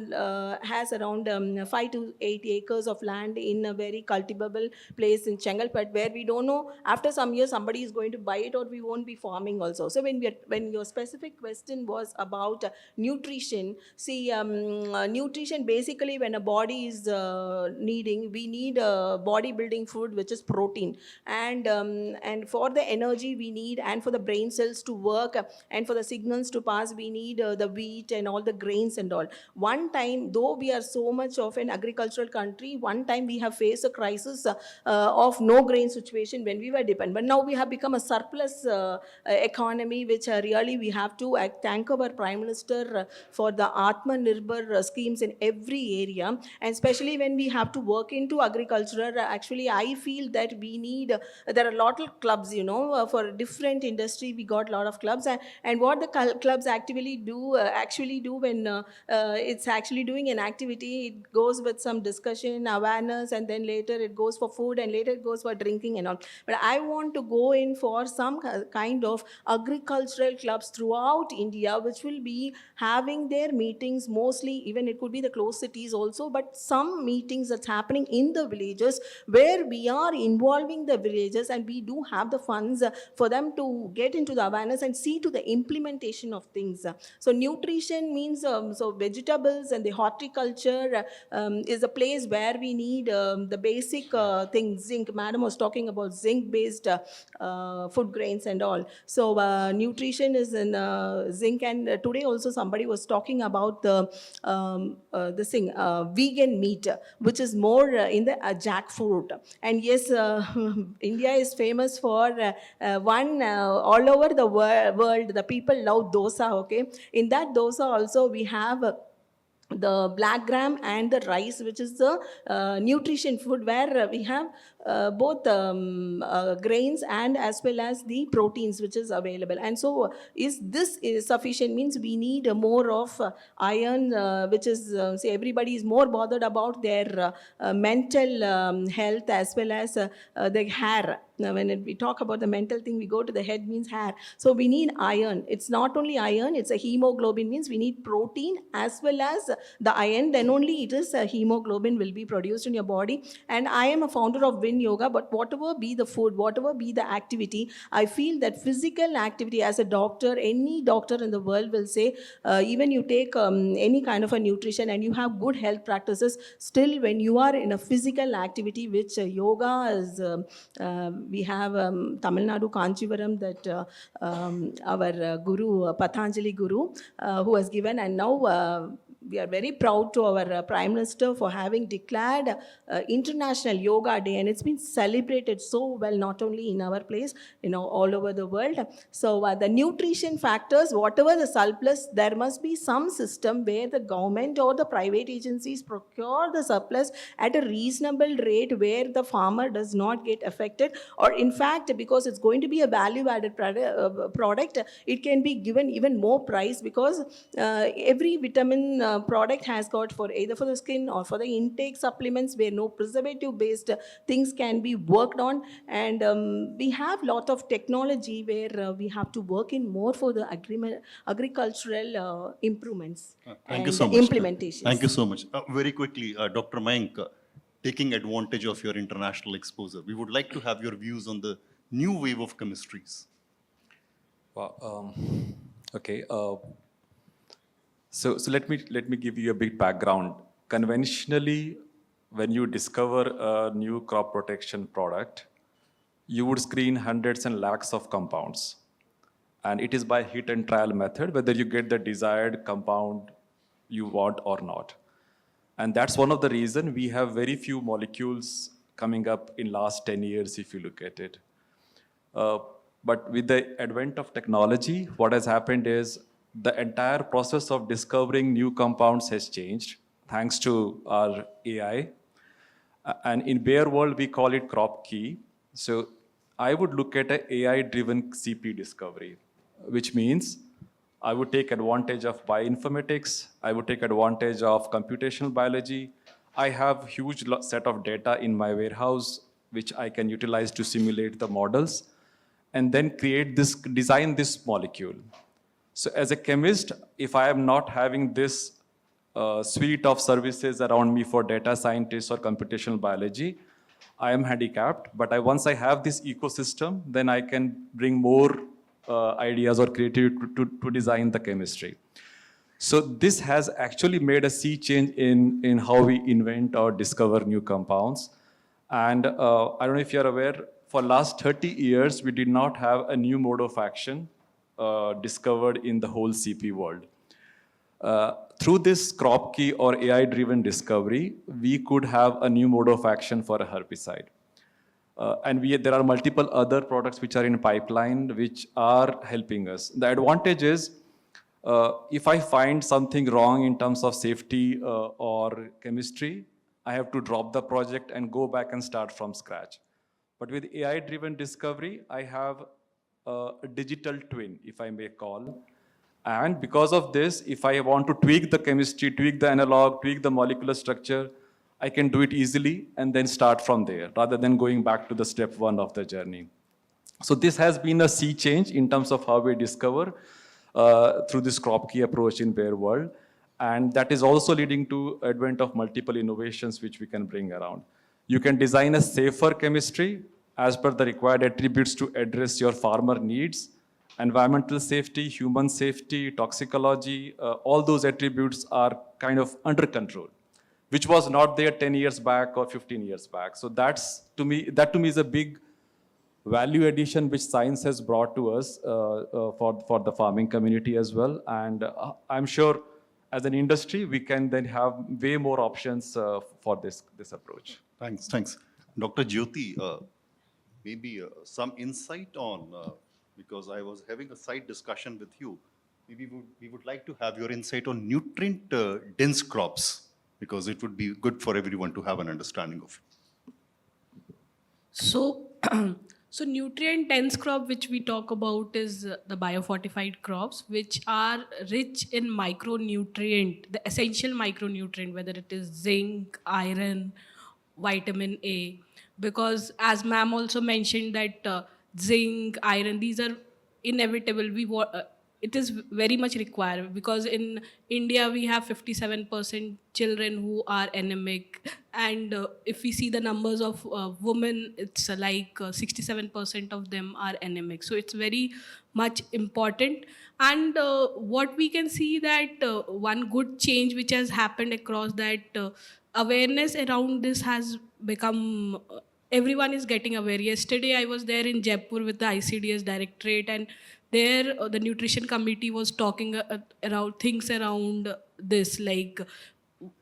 has around 5 to 8 acres of land in a very cultivable place in Chengalpet, where we don't know after some years somebody is going to buy it, or we won't be farming also. So when your specific question was about nutrition, see, nutrition basically, when a body is needing, we need bodybuilding food, which is protein, and for the energy we need, and for the brain cells to work, and for the signals to pass, we need the wheat and all the grains and all. One time, though we are so much of an agricultural country, one time we have faced a crisis of no grain situation when we were dependent. But now we have become a surplus economy, which really we have to thank our Prime Minister for the Atma Nirbhar schemes in every area. And especially when we have to work into agriculture, actually I feel that we need, there are a lot of clubs, for different industry, we got a lot of clubs. And what the clubs actually do when it's actually doing an activity, it goes with some discussion, awareness, and then later it goes for food, and later it goes for drinking and all. But I want to go in for some kind of agricultural clubs throughout India, which will be having their meetings mostly, even it could be the closed cities also, but some meetings that's happening in the villages, where we are involving the villages, and we do have the funds for them to get into the awareness and see to the implementation of things. So nutrition means, so vegetables and the horticulture is a place where we need the basic things. Zinc, madam was talking about zinc based food grains and all. So nutrition is in zinc. And today also somebody was talking about the vegan meat, which is more in the jackfruit. And yes, India is famous for all over the world, the people love dosa, okay? In that dosa also we have the black gram and the rice, which is the nutrition food, where we have both grains and as well as the proteins which is available. And so is sufficient? Means we need more of iron, which is say everybody is more bothered about their mental health as well as their hair. Now, when we talk about the mental thing, we go to the head means hair. So we need iron. It's not only iron, it's a hemoglobin, means we need protein as well as the iron. Then only it is a hemoglobin will be produced in your body. And I am a founder of Win Yoga, but whatever be the food, whatever be the activity, I feel that physical activity, as a doctor, any doctor in the world will say, even you take any kind of a nutrition and you have good health practices, still when you are in a physical activity, which yoga is, we have Tamil Nadu Kanchivaram, that our Guru, Patanjali Guru, who has given, and now we are very proud to our Prime Minister for having declared International Yoga Day, and it's been celebrated so well, not only in our place, all over the world. So the nutrition factors, whatever the surplus, there must be some system where the government or the private agencies procure the surplus at a reasonable rate where the farmer does not get affected, or in fact, because it's going to be a value-added product, it can be given even more price, because every vitamin product has got, for either for the skin or for the intake supplements, where no preservative based things can be worked on. And we have lot of technology where we have to work in more for the agricultural improvements Thank and you so much. implementations. Thank you so much. Very quickly, Dr. Mayank, taking advantage of your international exposure, we would like to have your views on the new wave of chemistries. Well, okay. So let me give you a bit background. Conventionally, when you discover a new crop protection product, you would screen hundreds and lakhs of compounds. And it is by hit and trial method whether you get the desired compound you want or not. And that's one of the reasons we have very few molecules coming up in last 10 years, if you look at it. But with the advent of technology, what has happened is the entire process of discovering new compounds has changed thanks to our AI. And in Bayer world, we call it crop key. So I would look at an AI-driven CP discovery, which means I would take advantage of bioinformatics. I would take advantage of computational biology. I have huge set of data in my warehouse, which I can utilize to simulate the models, and then design this molecule. So as a chemist, if I am not having this suite of services around me for data scientists or computational biology, I am handicapped. But once I have this ecosystem, then I can bring more ideas or creativity to design the chemistry. So this has actually made a sea change in how we invent or discover new compounds. And I don't know if you're aware, for last 30 years, we did not have a new mode of action discovered in the whole CP world. Through this crop key or AI-driven discovery, we could have a new mode of action for a herbicide. And there are multiple other products which are in pipeline which are helping us. The advantage is, if I find something wrong in terms of safety or chemistry, I have to drop the project and go back and start from scratch. But with AI-driven discovery, I have a digital twin, if I may call. And because of this, if I want to tweak the chemistry, tweak the analog, tweak the molecular structure, I can do it easily and then start from there, rather than going back to the step one of the journey. So this has been a sea change in terms of how we discover through this crop key approach in Bayer world. And that is also leading to advent of multiple innovations which we can bring around. You can design a safer chemistry as per the required attributes to address your farmer needs. Environmental safety, human safety, toxicology, all those attributes are kind of under control, which was not there 10 years back or 15 years back. So that to me is a big value addition which science has brought to us for the farming community as well. And I'm sure as an industry, we can then have way more options for this approach. Thanks. Dr. Jyoti, maybe some insight on, because I was having a side discussion with you, maybe we would like to have your insight on nutrient-dense crops, because it would be good for everyone to have an understanding of it. So, so nutrient-dense crop, which we talk about, is the biofortified crops, which are rich in micronutrient, the essential micronutrient, whether it is zinc, iron, vitamin A, because as ma'am also mentioned that zinc, iron, these are inevitable. It is very much required, because in India we have 57% children who are anemic, and if we see the numbers of women, it's 67% of them are anemic. So it's very much important. And what we can see that one good change which has happened across that awareness around this has become everyone is getting aware. Yesterday I was there in Jaipur with the ICDS directorate, and there the nutrition committee was talking around things around this, like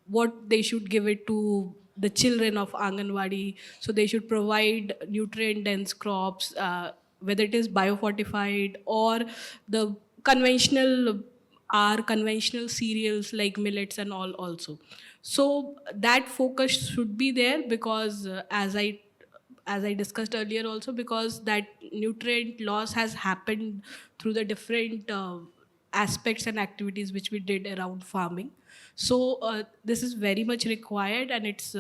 what they should give it to the children of Anganwadi. So they should provide nutrient dense crops, whether it is biofortified or the conventional conventional cereals like millets and all also. So that focus should be there, because as I discussed earlier also, because that nutrient loss has happened through the different aspects and activities which we did around farming. So this is very much required, and it's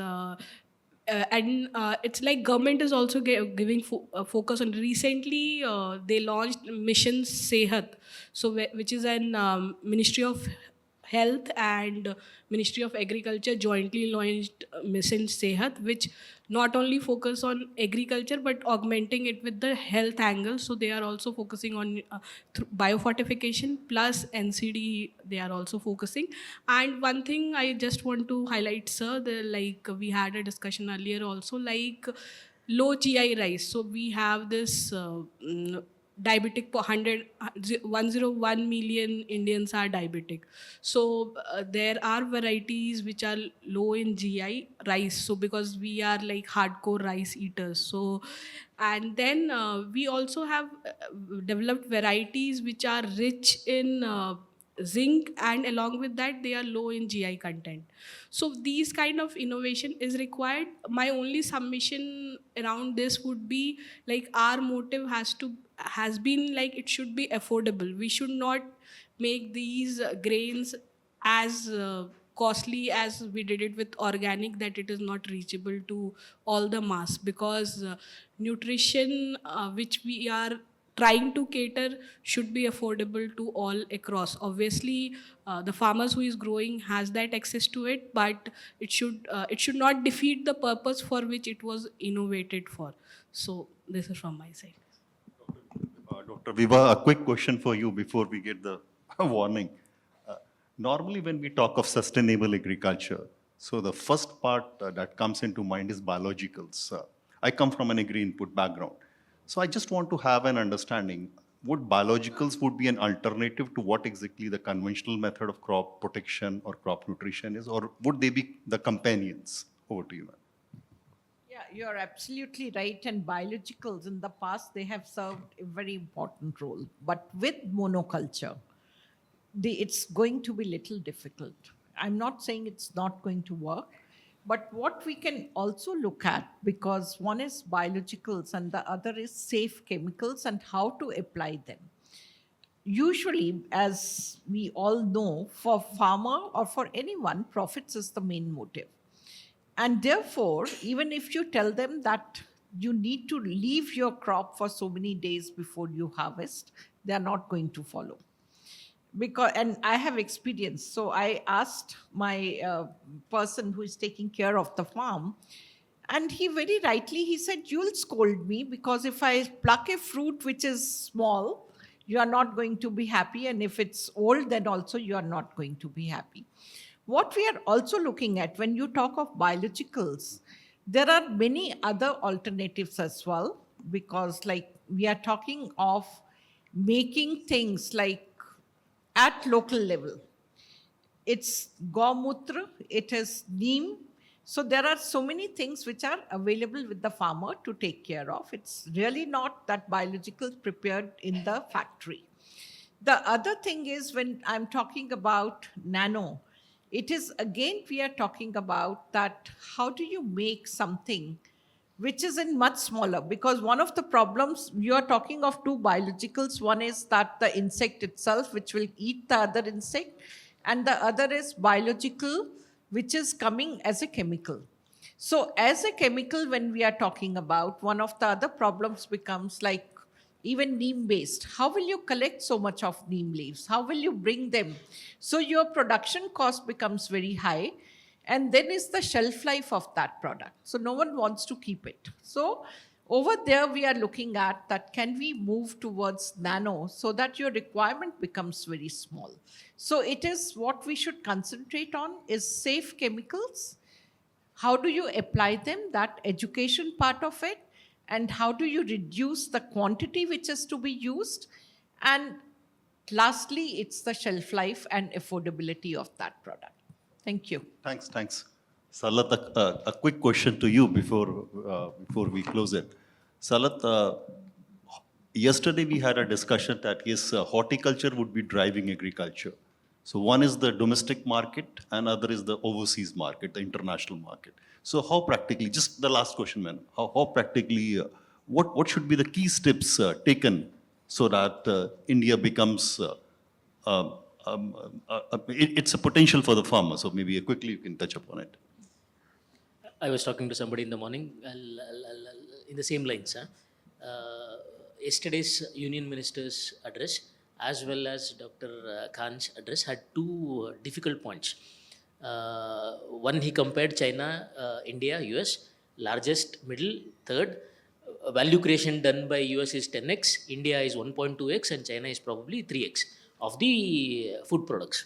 like government is also giving focus on. Recently they launched mission Sehat, so which is an Ministry of Health and Ministry of Agriculture jointly launched Mission Sehat, which not only focus on agriculture but augmenting it with the health angle. So they are also focusing on biofortification plus NCD. They are also focusing. And one thing I just want to highlight, sir, like we had a discussion earlier also, like low GI rice. So we have this. Diabetic 101 million Indians are diabetic. So there are varieties which are low in GI rice. So because we are like hardcore rice eaters. So and then we also have developed varieties which are rich in zinc, and along with that they are low in GI content. So these kind of innovation is required. My only submission around this would be like our motive has been like it should be affordable. We should not make these grains as costly as we did it with organic, that it is not reachable to all the mass, because nutrition which we are trying to cater should be affordable to all across. Obviously the farmers who is growing has that access to it, but it should not defeat the purpose for which it was innovated for. So this is from my side. Dr. Viva, a quick question for you before we get the warning. Normally, when we talk of sustainable agriculture, so the first part that comes into mind is biologicals. I come from an agri input background. So I just want to have an understanding, would biologicals would be an alternative to what exactly the conventional method of crop protection or crop nutrition is, or would they be the companions? Over to you, ma'am. Yeah, you're absolutely right. And biologicals in the past, they have served a very important role. But with monoculture, it's going to be little difficult. I'm not saying it's not going to work, but what we can also look at, because one is biologicals and the other is safe chemicals and how to apply them. Usually, as we all know, for farmer or for anyone, profits is the main motive. And therefore, even if you tell them that you need to leave your crop for so many days before you harvest, they are not going to follow. Because, and I have experience. So I asked my person who is taking care of the farm, and he very rightly, he said, you'll scold me because if I pluck a fruit which is small, you are not going to be happy. And if it's old, then also you are not going to be happy. What we are also looking at when you talk of biologicals, there are many other alternatives as well, because like we are talking of making things like at local level. It's Gaumutra, it is Neem. So there are so many things which are available with the farmer to take care of. It's really not that biologicals prepared in the factory. The other thing is when I'm talking about nano, it is again, we are talking about that how do you make something which is in much smaller, because one of the problems, you are talking of two biologicals. One is that the insect itself, which will eat the other insect, and the other is biological, which is coming as a chemical. So as a chemical, when we are talking about, one of the other problems becomes like even neem based. How will you collect so much of neem leaves? How will you bring them? So your production cost becomes very high. And then is the shelf life of that product. So no one wants to keep it. So over there, we are looking at that can we move towards nano so that your requirement becomes very small. So it is what we should concentrate on is safe chemicals. How do you apply them, that education part of it, and how do you reduce the quantity which is to be used, and lastly it's the shelf life and affordability of that product. Thank you. Thanks. Salat, a quick question to you before we close it. Salat, yesterday we had a discussion that yes, horticulture would be driving agriculture. So one is the domestic market, and other is the overseas market, the international market. So how practically, just the last question, man, how practically, what should be the key steps taken so that India becomes, it's a potential for the farmer, so maybe quickly you can touch upon it. I was talking to somebody in the morning in the same lines. Yesterday's Union Minister's address as well as Dr. Khan's address had two difficult points. One, he compared China, India, US, largest, middle, third. Value creation done by US is 10x, India is 1.2x, and China is probably 3x of the food products.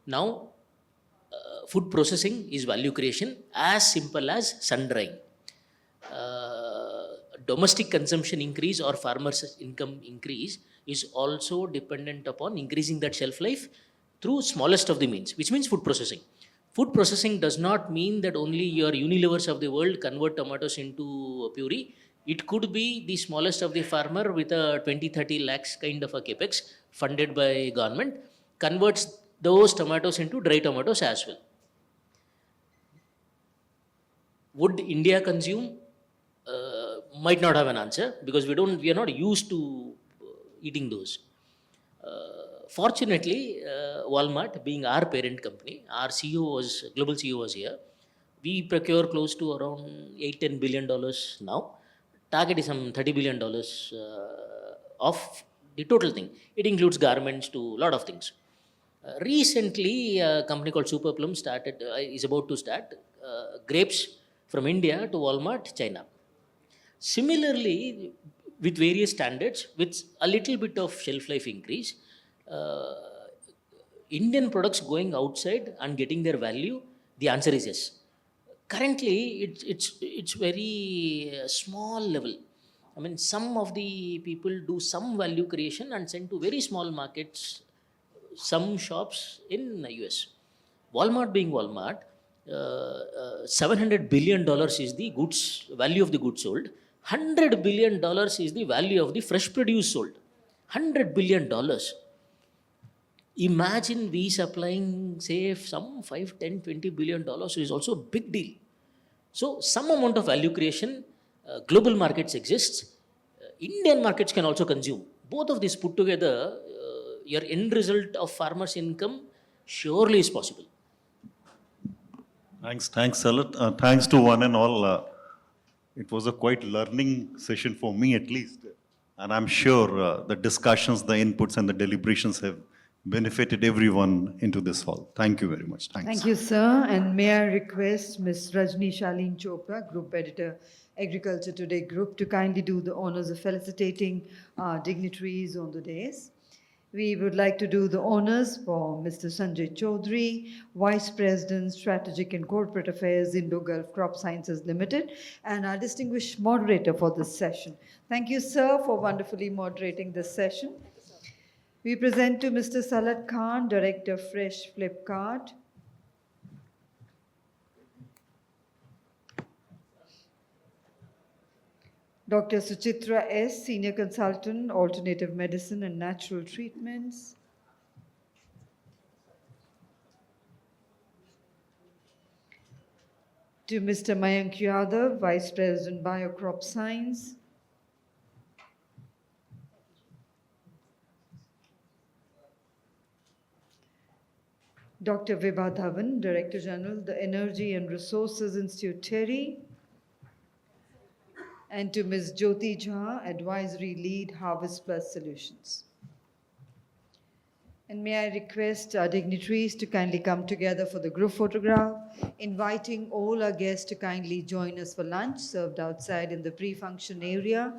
Now, food processing is value creation as simple as sun drying. Domestic consumption increase or farmers' income increase is also dependent upon increasing that shelf life through smallest of the means, which means food processing. Food processing does not mean that only your Unilevers of the world convert tomatoes into puree. It could be the smallest of the farmer with a 20-30 lakhs kind of a capex funded by government converts those tomatoes into dry tomatoes as well. Would India consume? Might not have an answer because we are not used to eating those. Fortunately, Walmart, being our parent company, our global CEO was here. We procure close to around $8-10 billion now. Target is some $30 billion of the total thing. It includes garments to a lot of things. Recently, a company called Superplum is about to start grapes from India to Walmart, China. Similarly, with various standards, with a little bit of shelf life increase, Indian products going outside and getting their value, the answer is yes. Currently, it's very small level. I mean, some of the people do some value creation and send to very small markets, some shops in the US. Walmart being Walmart, $700 billion is the goods value of the goods sold. $100 billion is the value of the fresh produce sold. $100 billion. Imagine we supplying, say, some 5, 10, 20 billion dollars is also a big deal. So some amount of value creation, global markets exists. Indian markets can also consume. Both of these put together, your end result of farmers' income surely is possible. Thanks, Salat. Thanks to one and all. It was a quite learning session for me at least. And I'm sure the discussions, the inputs and the deliberations have benefited everyone into this hall. Thank you very much. Thanks. Thank you, sir. And may I request Ms. Rajni Shaleen Chopra, Group Editor, Agriculture Today Group, to kindly do the honors of felicitating dignitaries on the days. We would like to do the honors for Mr. Sanjay Chaudhary, Vice President, Strategic and Corporate Affairs, Indo-Gulf Crop Sciences Limited, and our distinguished moderator for this session. Thank you, sir, for wonderfully moderating this session. We present to Mr. Salat Khan, Director, Fresh Flipkart. Dr. Suchitra S., Senior Consultant, Alternative Medicine and Natural Treatments. To Mr. Mayank Yadav, Vice President, Biocrop Science. Dr. Vibha Dhawan, Director General, the Energy and Resources Institute, TERI, and to Ms. Jyoti Jha, Advisory Lead, Harvest Plus Solutions. And may I request our dignitaries to kindly come together for the group photograph, inviting all our guests to kindly join us for lunch served outside in the pre-function area.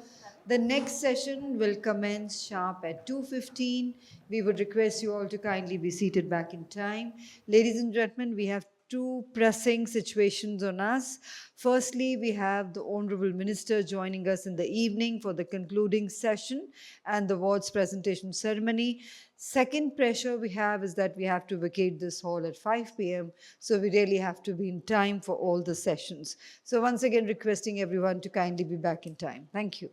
The next session will commence sharp at 2:15. We would request you all to kindly be seated back in time. Ladies and gentlemen, we have two pressing situations on us. Firstly, we have the Honorable Minister joining us in the evening for the concluding session and the awards presentation ceremony. Second pressure we have is that we have to vacate this hall at 5 p.m. So we really have to be in time for all the sessions. So once again, requesting everyone to kindly be back in time. Thank you.